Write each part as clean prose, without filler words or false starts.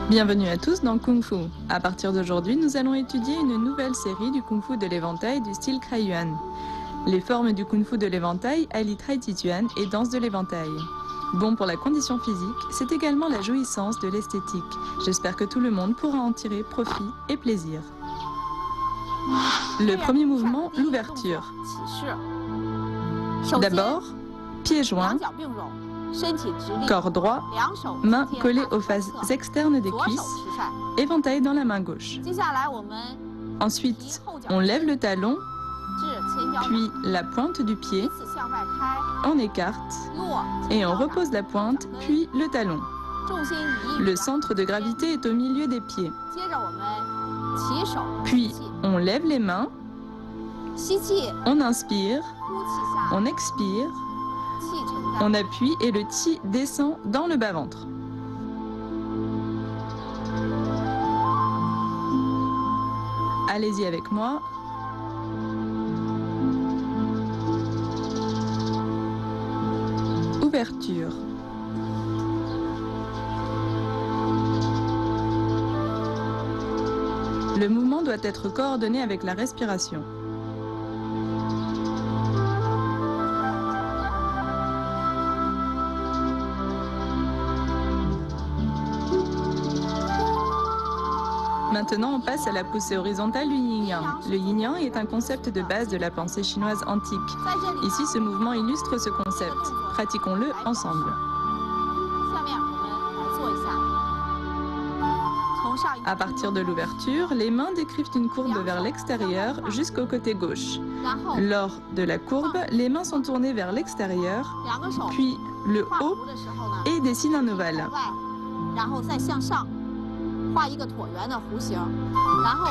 Bienvenue à tous dans Kung Fu. À partir d'aujourd'hui, nous allons étudier une nouvelle série du Kung Fu de l'éventail du style Kraiyuan. Les formes du Kung Fu de l'éventail allient Tai Chi Chuan et danse de l'éventail. Bon pour la condition physique, c'est également la jouissance de l'esthétique. J'espère que tout le monde pourra en tirer profit et plaisir. Le premier mouvement, l'ouverture. D'abord, pieds joints, corps droit, mains collées aux faces externes des cuisses, éventail dans la main gauche. Ensuite, on lève le talon, puis la pointe du pied, on écarte et on repose la pointe, puis le talon. Le centre de gravité est au milieu des pieds. Puis, on lève les mains, on inspire, on expire, on appuie et le Qi descend dans le bas-ventre. Allez-y avec moi. Ouverture. Le mouvement doit être coordonné avec la respiration. Maintenant, on passe à la poussée horizontale du yin-yang. Le yin-yang est un concept de base de la pensée chinoise antique. Ici, ce mouvement illustre ce concept. Pratiquons-le ensemble. À partir de l'ouverture, les mains décrivent une courbe vers l'extérieur jusqu'au côté gauche. Lors de la courbe, les mains sont tournées vers l'extérieur, puis le haut et dessinent un ovale.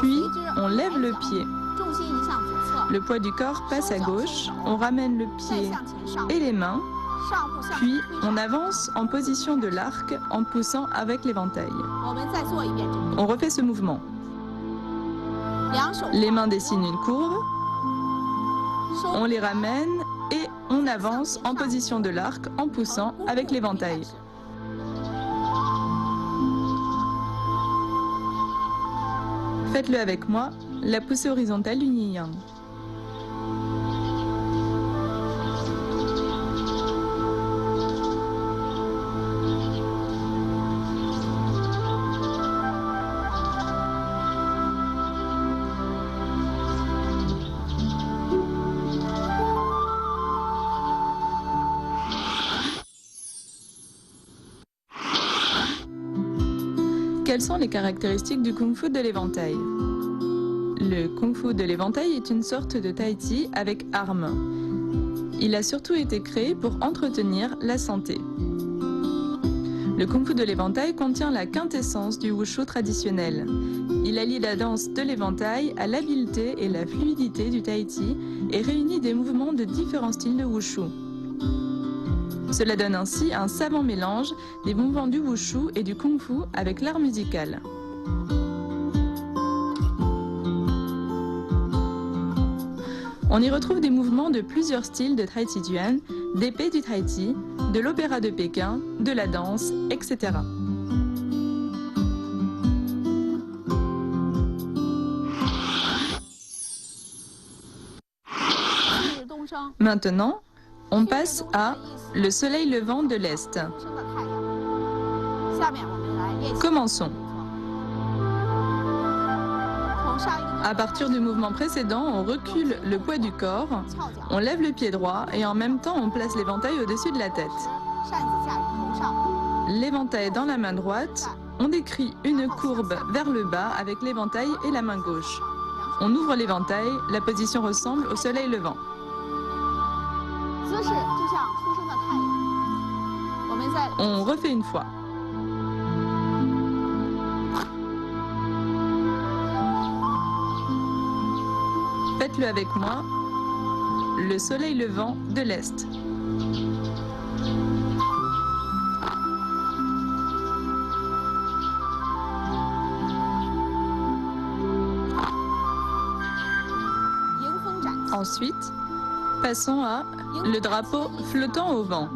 Puis, on lève le pied. Le poids du corps passe à gauche, on ramène le pied et les mains, puis on avance en position de l'arc en poussant avec l'éventail. On refait ce mouvement. Les mains dessinent une courbe, on les ramène et on avance en position de l'arc en poussant avec l'éventail. Faites-le avec moi, la poussée horizontale du yin-yang. Quelles sont les caractéristiques du Kung Fu de l'éventail? Le Kung Fu de l'éventail est une sorte de Tai Chi avec armes. Il a surtout été créé pour entretenir la santé. Le Kung Fu de l'éventail contient la quintessence du Wushu traditionnel. Il allie la danse de l'éventail à l'habileté et la fluidité du Tai Chi et réunit des mouvements de différents styles de Wushu. Cela donne ainsi un savant mélange des mouvements du Wushu et du Kung Fu avec l'art musical. On y retrouve des mouvements de plusieurs styles de Tai Chi Chuan, d'épée du Tai Chi, de l'opéra de Pékin, de la danse, etc. Maintenant, on passe à le soleil levant de l'Est. Commençons. À partir du mouvement précédent, on recule le poids du corps, on lève le pied droit et en même temps on place l'éventail au-dessus de la tête. L'éventail dans la main droite, on décrit une courbe vers le bas avec l'éventail et la main gauche. On ouvre l'éventail, la position ressemble au soleil levant. On refait une fois. Faites-le avec moi, le soleil levant de l'Est. Ensuite, passons à le drapeau flottant au vent.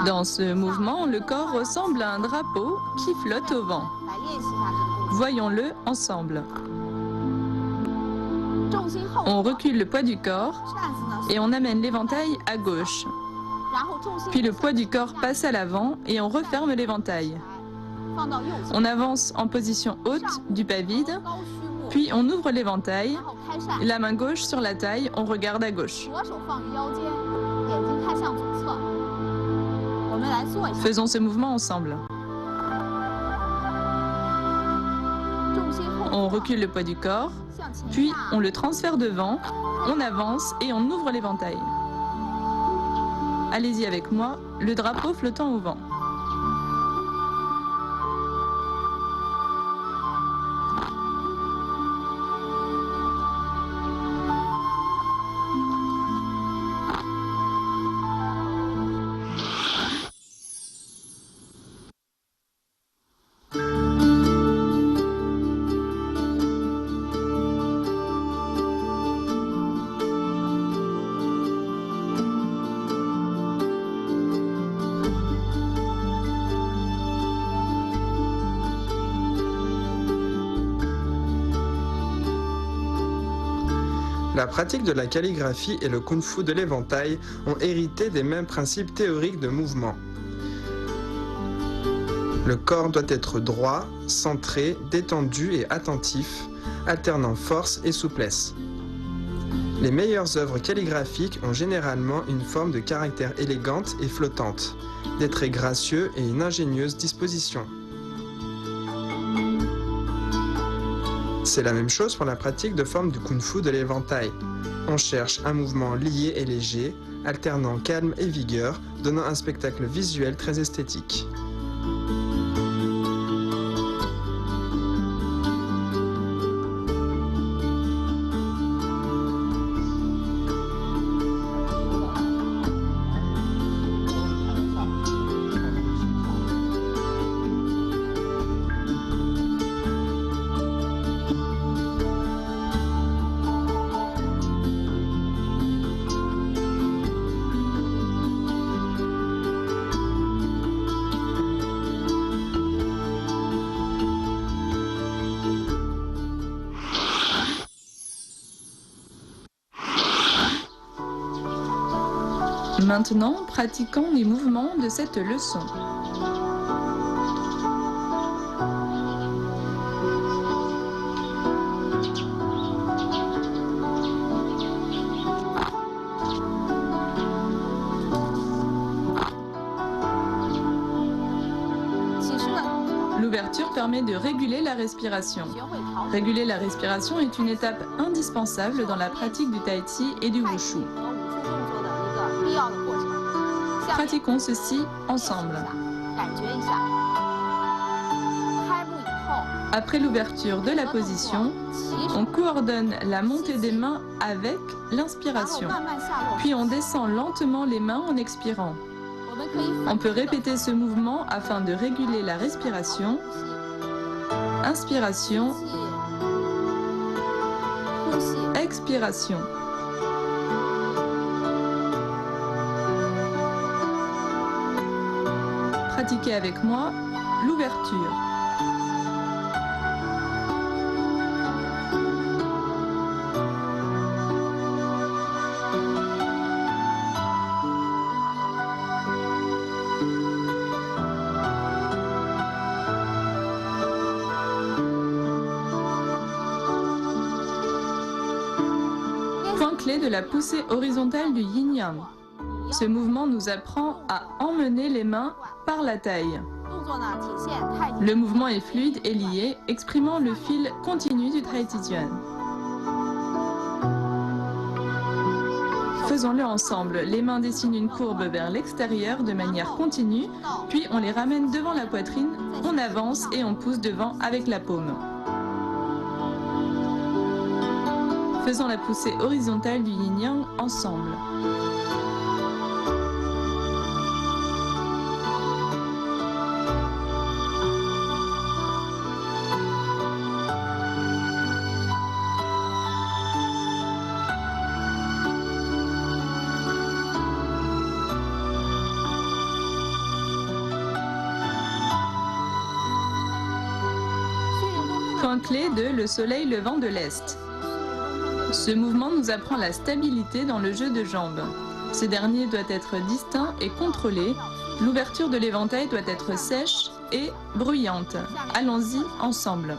Dans ce mouvement, le corps ressemble à un drapeau qui flotte au vent. Voyons-le ensemble. On recule le poids du corps et on amène l'éventail à gauche. Puis le poids du corps passe à l'avant et on referme l'éventail. On avance en position haute du pas vide, puis on ouvre l'éventail, la main gauche sur la taille, on regarde à gauche. Faisons ce mouvement ensemble. On recule le poids du corps, puis on le transfère devant, on avance et on ouvre l'éventail. Allez-y avec moi, le drapeau flottant au vent. La pratique de la calligraphie et le kung-fu de l'éventail ont hérité des mêmes principes théoriques de mouvement. Le corps doit être droit, centré, détendu et attentif, alternant force et souplesse. Les meilleures œuvres calligraphiques ont généralement une forme de caractère élégante et flottante, des traits gracieux et une ingénieuse disposition. C'est la même chose pour la pratique de forme du kung-fu de l'éventail. On cherche un mouvement lié et léger, alternant calme et vigueur, donnant un spectacle visuel très esthétique. Maintenant, pratiquons les mouvements de cette leçon. L'ouverture permet de réguler la respiration. Réguler la respiration est une étape indispensable dans la pratique du tai chi et du wushu. Pratiquons ceci ensemble. Après l'ouverture de la position, on coordonne la montée des mains avec l'inspiration. Puis on descend lentement les mains en expirant. On peut répéter ce mouvement afin de réguler la respiration. Inspiration. Expiration. Pratiquez avec moi l'ouverture. Point clé de la poussée horizontale du yin-yang. Ce mouvement nous apprend à emmener les mains par la taille. Le mouvement est fluide et lié, exprimant le fil continu du tai chi chuan. Faisons-le ensemble. Les mains dessinent une courbe vers l'extérieur de manière continue, puis on les ramène devant la poitrine, on avance et on pousse devant avec la paume. Faisons la poussée horizontale du yin-yang ensemble. Point clé de le soleil levant de l'Est. Ce mouvement nous apprend la stabilité dans le jeu de jambes. Ce dernier doit être distinct et contrôlé. L'ouverture de l'éventail doit être sèche et bruyante. Allons-y ensemble.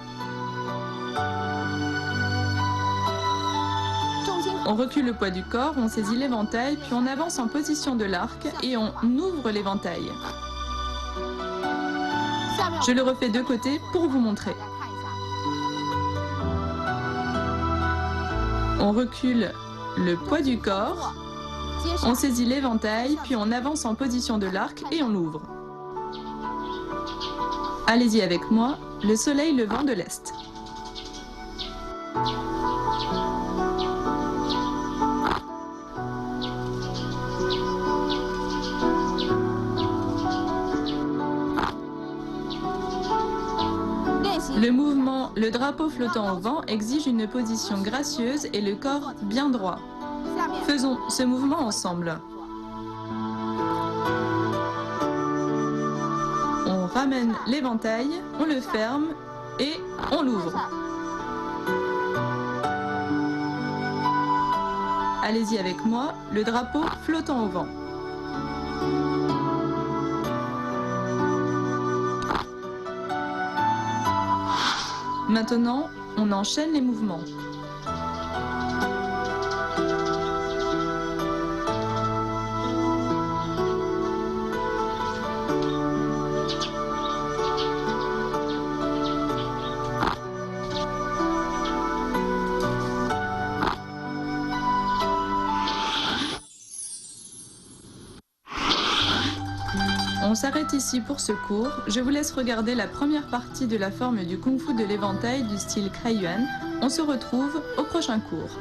On recule le poids du corps, on saisit l'éventail, puis on avance en position de l'arc et on ouvre l'éventail. Je le refais de côté pour vous montrer. On recule le poids du corps, on saisit l'éventail, puis on avance en position de l'arc et on ouvre. Allez-y avec moi, le soleil levant de l'Est. Le mouvement « Le drapeau flottant au vent » exige une position gracieuse et le corps bien droit. Faisons ce mouvement ensemble. On ramène l'éventail, on le ferme et on l'ouvre. Allez-y avec moi, le drapeau flottant au vent. Maintenant, on enchaîne les mouvements. On s'arrête ici pour ce cours. Je vous laisse regarder la première partie de la forme du Kung Fu de l'éventail du style Kaiyuan. On se retrouve au prochain cours.